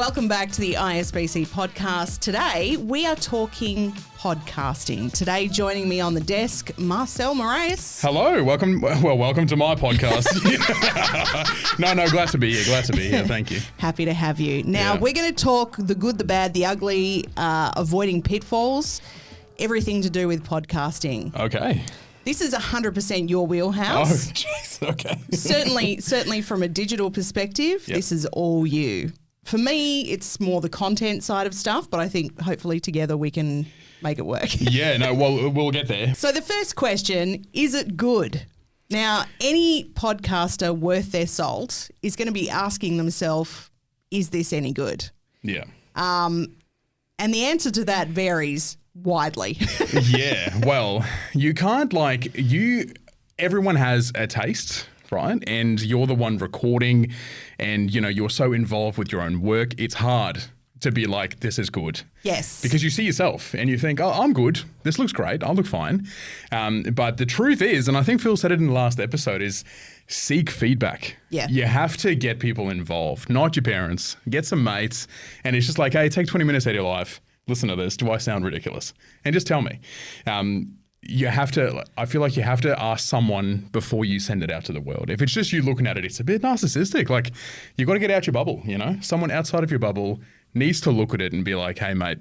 Welcome back to the ISBC podcast. Today, we are talking podcasting. Today, joining me on the desk, Marcel, Marais. Hello, welcome to my podcast. No, glad to be here, thank you. Happy to have you. Now, we're going to talk the good, the bad, the ugly, avoiding pitfalls, everything to do with podcasting. Okay. This is 100% your wheelhouse. Oh, jeez, okay. Certainly from a digital perspective, This is all you. For me, it's more the content side of stuff, but I think hopefully together we can make it work. Yeah, no, well, we'll get there. So the first question, is it good? Now, any podcaster worth their salt is going to be asking themselves, is this any good? Yeah. And the answer to that varies widely. Yeah, well, you can't everyone has a taste, right? And you're the one recording and, you're so involved with your own work. It's hard to be like, this is good. Yes. Because you see yourself and you think, oh, I'm good. This looks great. I look fine. But the truth is, and I think Phil said it in the last episode, is seek feedback. Yeah. You have to get people involved, not your parents. Get some mates. And it's just like, hey, take 20 minutes out of your life. Listen to this. Do I sound ridiculous? And just tell me. I feel like you have to ask someone before you send it out to the world. If it's just you looking at it, it's a bit narcissistic. Like, you got to get out your bubble, Someone outside of your bubble needs to look at it and be like, hey, mate,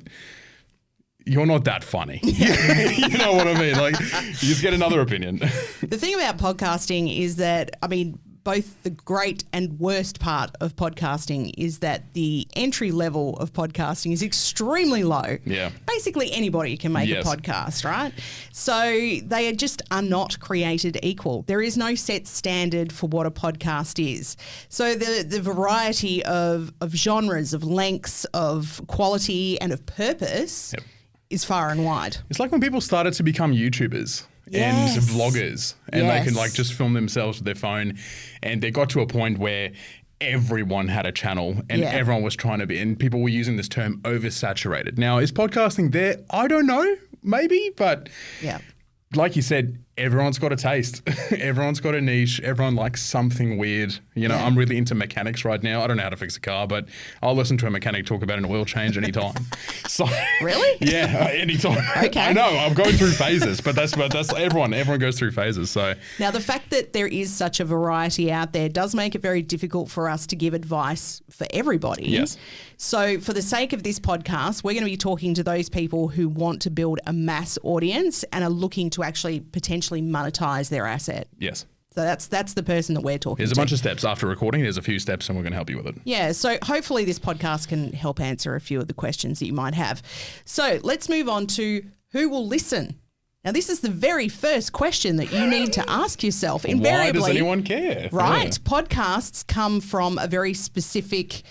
you're not that funny. You know what I mean? Like, you just get another opinion. The thing about podcasting is that, both the great and worst part of podcasting is that the entry level of podcasting is extremely low. Yeah. Basically anybody can make a podcast, right? So they are not created equal. There is no set standard for what a podcast is. So the variety of genres, of lengths, of quality and of purpose is far and wide. It's like when people started to become YouTubers. Yes. And vloggers, and they can just film themselves with their phone, and they got to a point where everyone had a channel and everyone was trying to be, and people were using this term oversaturated. Now, is podcasting there? I don't know, maybe, but like you said, everyone's got a taste. Everyone's got a niche. Everyone likes something weird. I'm really into mechanics right now. I don't know how to fix a car, but I'll listen to a mechanic talk about an oil change anytime. So really? Yeah, anytime. Okay. I know, I'm going through phases, but that's everyone. Everyone goes through phases. So now the fact that there is such a variety out there does make it very difficult for us to give advice for everybody. Yes. So for the sake of this podcast, we're going to be talking to those people who want to build a mass audience and are looking to actually potentially monetize their asset. Yes. So that's the person that we're talking to. There's a bunch of steps after recording. There's a few steps and we're going to help you with it. Yeah, so hopefully this podcast can help answer a few of the questions that you might have. So let's move on to who will listen. Now, this is the very first question that you need to ask yourself. Invariably, why does anyone care? Right. Yeah. Podcasts come from a very specific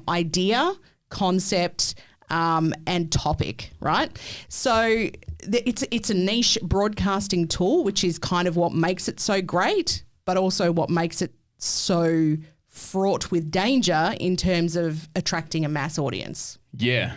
idea, concept, and topic, right? So it's a niche broadcasting tool, which is kind of what makes it so great, but also what makes it so fraught with danger in terms of attracting a mass audience. Yeah.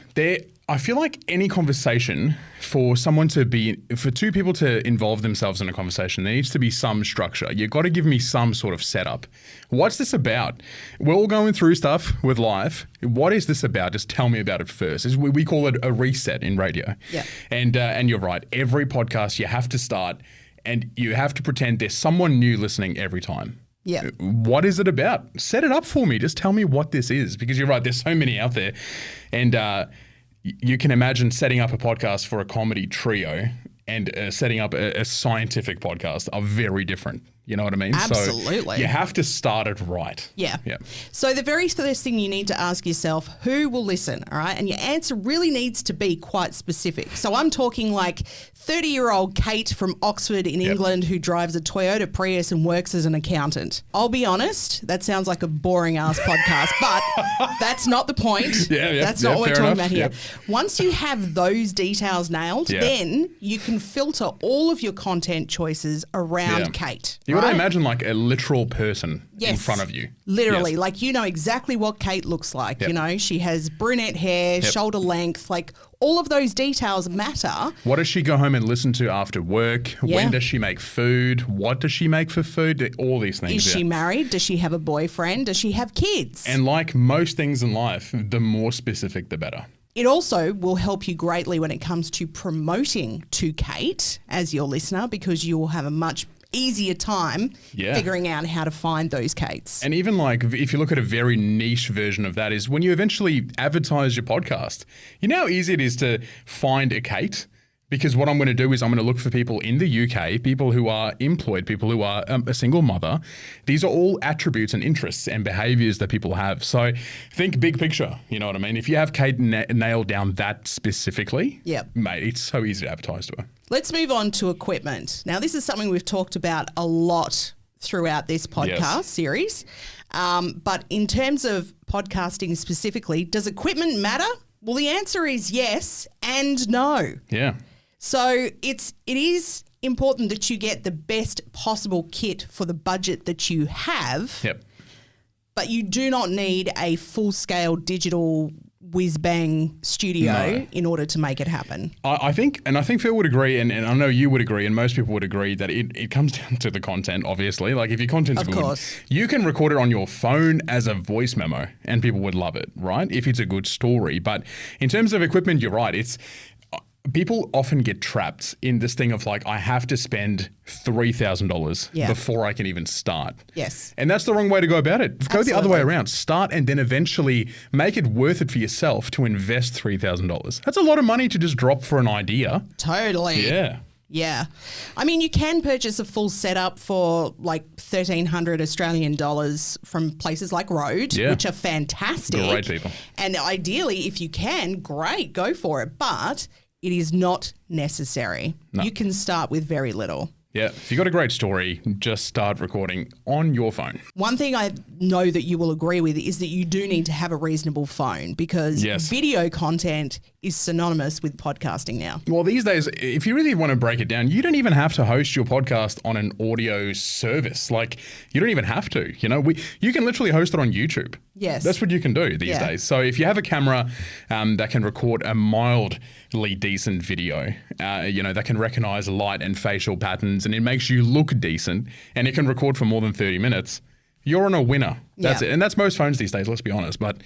I feel like any conversation for two people to involve themselves in a conversation, there needs to be some structure. You've got to give me some sort of setup. What's this about? We're all going through stuff with life. What is this about? Just tell me about it first. We call it a reset in radio. Yeah. And you're right. Every podcast you have to start and you have to pretend there's someone new listening every time. Yeah. What is it about? Set it up for me. Just tell me what this is, because you're right. There's so many out there. And you can imagine setting up a podcast for a comedy trio and setting up a scientific podcast are very different. You know what I mean? Absolutely. So you have to start it right. Yeah. So the very first thing you need to ask yourself, who will listen? All right. And your answer really needs to be quite specific. So I'm talking like 30-year-old Kate from Oxford in England who drives a Toyota Prius and works as an accountant. I'll be honest, that sounds like a boring ass podcast, but that's not the point. That's not what we're talking about here. Once you have those details nailed, then you can filter all of your content choices around Kate. You got to imagine like a literal person in front of you. Literally. Like you know exactly what Kate looks like. You know, she has brunette hair, shoulder length, like all of those details matter. What does she go home and listen to after work? When does she make food? What does she make for food? All these things. Is she married? Does she have a boyfriend? Does she have kids? And like most things in life, the more specific, the better. It also will help you greatly when it comes to promoting to Kate as your listener, because you will have a much easier time figuring out how to find those Kates. And even like if you look at a very niche version of that is when you eventually advertise your podcast, you know how easy it is to find a Kate? Because what I'm going to do is I'm going to look for people in the UK, people who are employed, people who are a single mother. These are all attributes and interests and behaviors that people have. So think big picture, you know what I mean? If you have Kate nailed down that specifically, mate, it's so easy to advertise to her. Let's move on to equipment. Now, this is something we've talked about a lot throughout this podcast series. But in terms of podcasting specifically, does equipment matter? Well, the answer is yes and no. Yeah. So it is important that you get the best possible kit for the budget that you have. Yep. But you do not need a full-scale digital whiz-bang studio in order to make it happen. I think Phil would agree, and I know you would agree, and most people would agree that it comes down to the content, obviously. Like if your content's good, you can record it on your phone as a voice memo and people would love it, right? If it's a good story. But in terms of equipment, you're right. People often get trapped in this thing of like, I have to spend $3,000 before I can even start. Yes. And that's the wrong way to go about it. Go the other way around. Start and then eventually make it worth it for yourself to invest $3,000. That's a lot of money to just drop for an idea. Totally. Yeah. Yeah. I mean, you can purchase a full setup for like 1,300 Australian dollars from places like Rode, which are fantastic. Great people. And ideally, if you can, great, go for it. But it is not necessary. No. You can start with very little. Yeah. If you've got a great story, just start recording on your phone. One thing I know that you will agree with is that you do need to have a reasonable phone because video content is synonymous with podcasting now. Well, these days, if you really want to break it down, you don't even have to host your podcast on an audio service. Like, you don't even have to. You know, you can literally host it on YouTube. Yes. That's what you can do these days. So if you have a camera that can record a mildly decent video, that can recognize light and facial patterns and it makes you look decent and it can record for more than 30 minutes, you're on a winner. That's it. And that's most phones these days, let's be honest. But,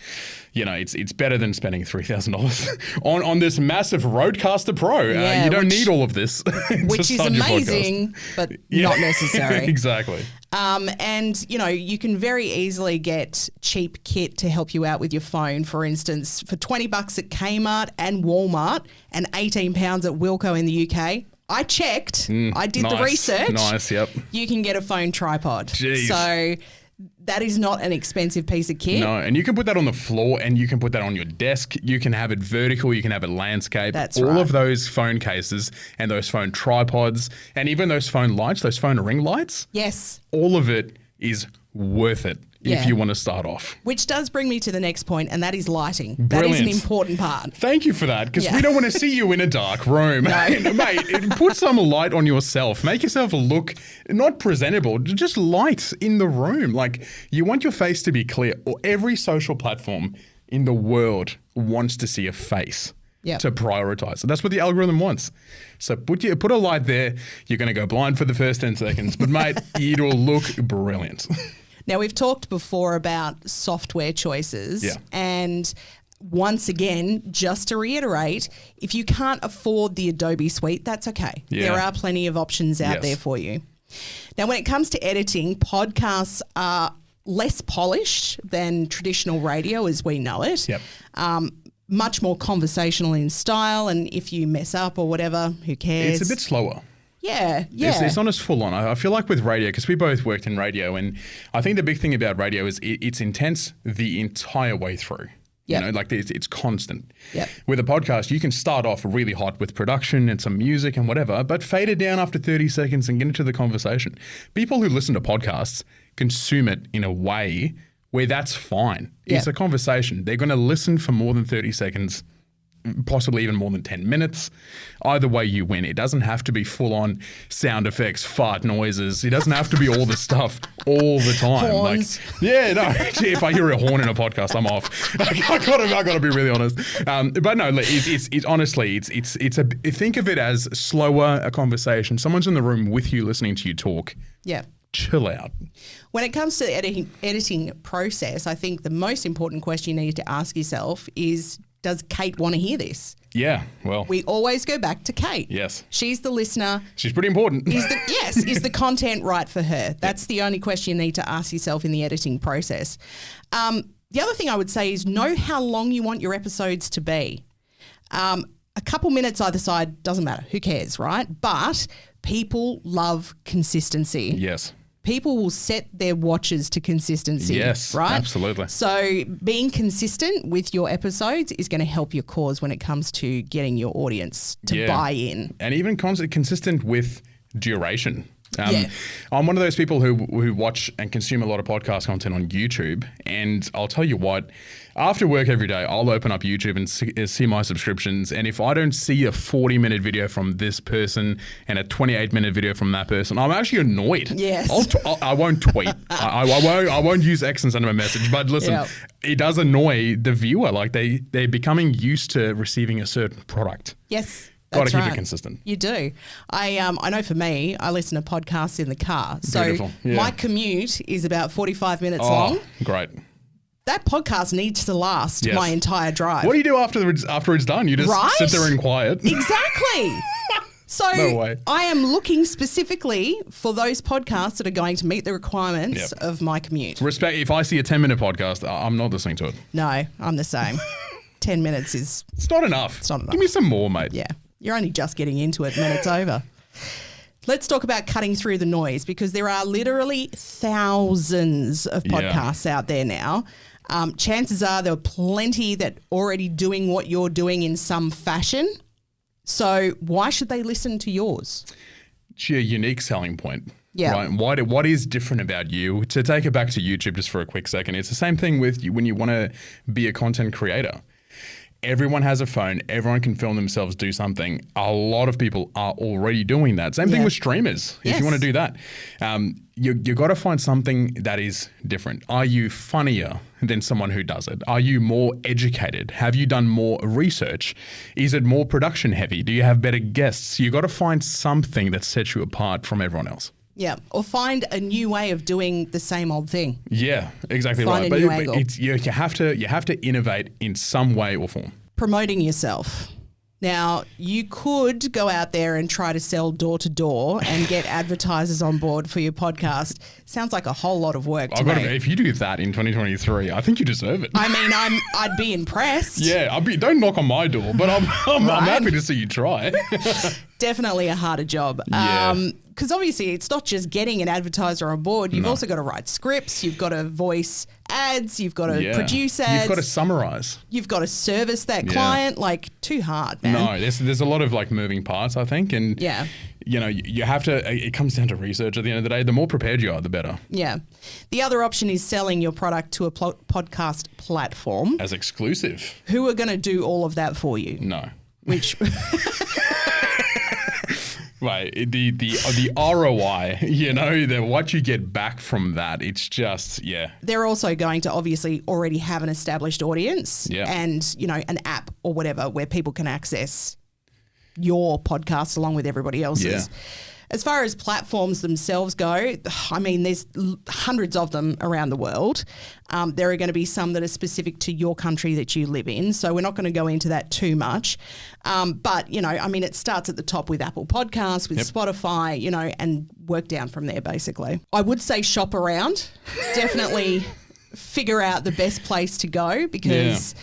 it's better than spending $3,000 on this massive Rodecaster Pro. You don't need all of this. Which is amazing, but not necessary. Exactly. And, you can very easily get cheap kit to help you out with your phone. For instance, for $20 at Kmart and Walmart and £18 at Wilko in the UK. I checked. I did the research. Nice, yep. You can get a phone tripod. Jeez. So that is not an expensive piece of kit. No, and you can put that on the floor and you can put that on your desk. You can have it vertical. You can have it landscape. That's all of those phone cases and those phone tripods and even those phone lights, those phone ring lights. Yes. All of it is worth it. If you want to start off. Which does bring me to the next point, and that is lighting. Brilliant. That is an important part. Thank you for that, because we don't want to see you in a dark room. No. Mate, put some light on yourself. Make yourself look not presentable, just light in the room. Like, you want your face to be clear. Every social platform in the world wants to see a face. To prioritize. So that's what the algorithm wants. So put a light there. You're going to go blind for the first 10 seconds. But, mate, it'll look brilliant. Now, we've talked before about software choices. Yeah. And once again, just to reiterate, if you can't afford the Adobe suite, that's okay. Yeah. There are plenty of options out there for you. Now, when it comes to editing, podcasts are less polished than traditional radio as we know it. Yep. Much more conversational in style. And if you mess up or whatever, who cares? It's a bit slower. Yeah. It's not as full on. I feel like with radio, because we both worked in radio, and I think the big thing about radio is it's intense the entire way through. Yep. It's constant. Yep. With a podcast, you can start off really hot with production and some music and whatever, but fade it down after 30 seconds and get into the conversation. People who listen to podcasts consume it in a way where that's fine. It's a conversation. They're going to listen for more than 30 seconds. possibly even more than 10 minutes. Either way, you win. It doesn't have to be full-on sound effects, fart noises. It doesn't have to be all the stuff all the time. Horns. If I hear a horn in a podcast, I'm off. I gotta be really honest. But no, it's honestly, think of it as slower a conversation. Someone's in the room with you, listening to you talk. Yeah. Chill out. When it comes to the editing process, I think the most important question you need to ask yourself is, does Kate want to hear this? Yeah, well. We always go back to Kate. Yes. She's the listener. She's pretty important. Is the content right for her? That's the only question you need to ask yourself in the editing process. The other thing I would say is know how long you want your episodes to be. A couple minutes either side, doesn't matter. Who cares, right? But people love consistency. Yes. People will set their watches to consistency. Yes, right? Absolutely. So being consistent with your episodes is going to help your cause when it comes to getting your audience to buy in. And even consistent with duration. I'm one of those people who watch and consume a lot of podcast content on YouTube. And I'll tell you what, after work every day, I'll open up YouTube and see my subscriptions. And if I don't see a 40-minute video from this person and a 28-minute video from that person, I'm actually annoyed. Yes. I won't tweet. I won't use X and send them a message. But listen, It does annoy the viewer. Like they're becoming used to receiving a certain product. Yes. Got to keep it consistent. You do. I know for me, I listen to podcasts in the car. So Beautiful. Yeah. my commute is about 45 minutes long. Great. That podcast needs to last my entire drive. What do you do after it's done? You just sit there in quiet. Exactly. So No way. I am looking specifically for those podcasts that are going to meet the requirements of my commute. Respect. If I see a 10-minute podcast, I'm not listening to it. No, I'm the same. 10 minutes is... It's not enough. It's not enough. Give me some more, mate. Yeah. You're only just getting into it and then it's over. Let's talk about cutting through the noise, because there are literally thousands of podcasts out there now. Chances are there are plenty that are already doing what you're doing in some fashion. So why should they listen to yours? It's your unique selling point. Yeah. Right? What is different about you? To take it back to YouTube just for a quick second, it's the same thing with you when you want to be a content creator. Everyone has a phone. Everyone can film themselves do something. A lot of people are already doing that. Same thing with streamers. If you want to do that, you got to find something that is different. Are you funnier than someone who does it? Are you more educated? Have you done more research? Is it more production heavy? Do you have better guests? You got to find something that sets you apart from everyone else. Yeah, or find a new way of doing the same old thing. Yeah, exactly right. Find a new angle. You have to innovate in some way or form. Promoting yourself. Now, you could go out there and try to sell door to door and get advertisers on board for your podcast. Sounds like a whole lot of work to me. If you do that in 2023, I think you deserve it. I mean, I'd be impressed. Yeah, don't knock on my door, but I'm happy to see you try. Definitely a harder job. Yeah. Because obviously it's not just getting an advertiser on board. You've also got to write scripts. You've got to voice ads. You've got to produce ads. You've got to summarize. You've got to service that client. Like, too hard, man. No, there's a lot of like moving parts, I think. And you have to, it comes down to research at the end of the day. The more prepared you are, the better. Yeah. The other option is selling your product to a podcast platform. As exclusive. Who are going to do all of that for you? No. Which... Right, the ROI, what you get back from that, it's just, They're also going to obviously already have an established audience and, an app or whatever where people can access your podcast along with everybody else's. Yeah. As far as platforms themselves go, I mean, there's hundreds of them around the world. There are going to be some that are specific to your country that you live in. So we're not going to go into that too much. But, it starts at the top with Apple Podcasts, with Spotify, and work down from there, basically. I would say shop around. Definitely figure out the best place to go, because...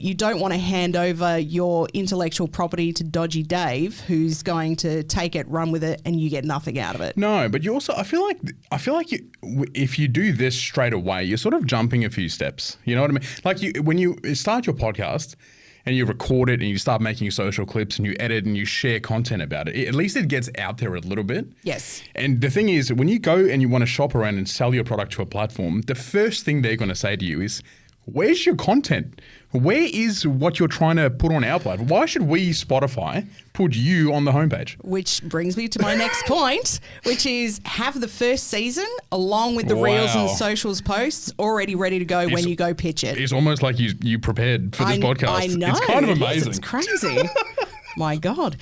you don't want to hand over your intellectual property to Dodgy Dave, who's going to take it, run with it, and you get nothing out of it. No, but you also, I feel like if you do this straight away, you're sort of jumping a few steps. You know what I mean? Like when you start your podcast and you record it and you start making social clips and you edit and you share content about it, at least it gets out there a little bit. Yes. And the thing is, when you go and you want to shop around and sell your product to a platform, the first thing they're going to say to you is, where's your content? Where is what you're trying to put on our platform? Why should we, Spotify, put you on the homepage? Which brings me to my next point, which is have the first season along with the Reels and socials posts already ready to go when you go pitch it. It's almost like you prepared for this podcast. I know. It's kind of amazing. Yes, it's crazy. My God.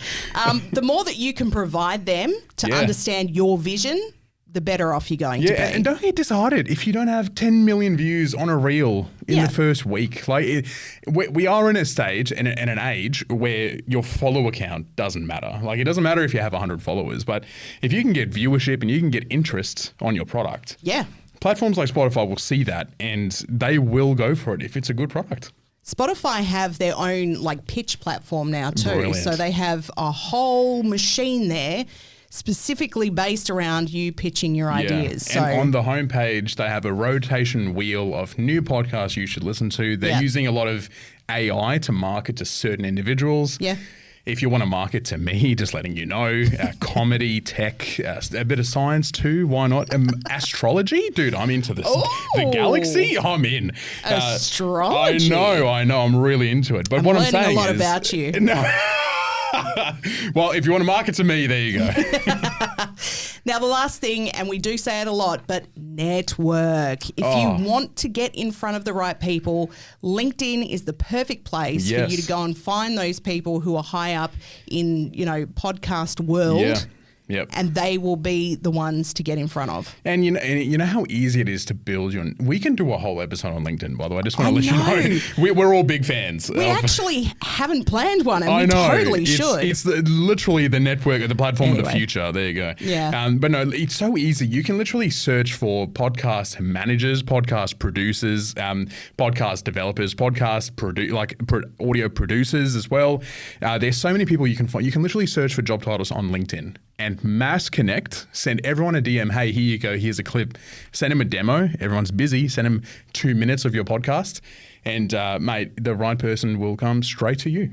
The more that you can provide them to understand your vision, the better off you're going to be. And don't get disheartened if you don't have 10 million views on a reel in the first week. Like we are in a stage and an age where your follower count doesn't matter. Like it doesn't matter if you have 100 followers, but if you can get viewership and you can get interest on your product, platforms like Spotify will see that and they will go for it if it's a good product. Spotify have their own like pitch platform now too. Brilliant. So they have a whole machine there specifically based around you pitching your ideas. So and on the homepage, they have a rotation wheel of new podcasts you should listen to. They're using a lot of AI to market to certain individuals. Yeah. If you want to market to me, just letting you know, comedy, tech, a bit of science too. Why not? Astrology? Dude, I'm into this. The galaxy? I'm in. Astrology? I know. I'm really into it. But what I'm saying is... learning a lot about you. No. Well, if you want to market to me, there you go. Now, the last thing, and we do say it a lot, but network. If you want to get in front of the right people, LinkedIn is the perfect place for you to go and find those people who are high up in, podcast world. Yeah. Yep. And they will be the ones to get in front of. And you know how easy it is to build your... We can do a whole episode on LinkedIn, by the way. I just want to let you know. We're all big fans. We actually haven't planned one, and we totally should. It's literally the network, the platform of the future. There you go. Yeah. But no, it's so easy. You can literally search for podcast managers, podcast producers, podcast developers, audio producers as well. There's so many people you can find. You can literally search for job titles on LinkedIn and mass connect, send everyone a DM, hey, here you go, here's a clip. Send them a demo, everyone's busy, send them 2 minutes of your podcast, and mate, the right person will come straight to you.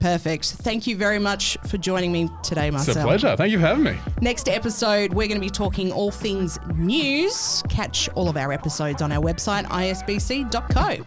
Perfect. Thank you very much for joining me today, Marcel. It's a pleasure. Thank you for having me. Next episode, we're going to be talking all things news. Catch all of our episodes on our website, isbc.co.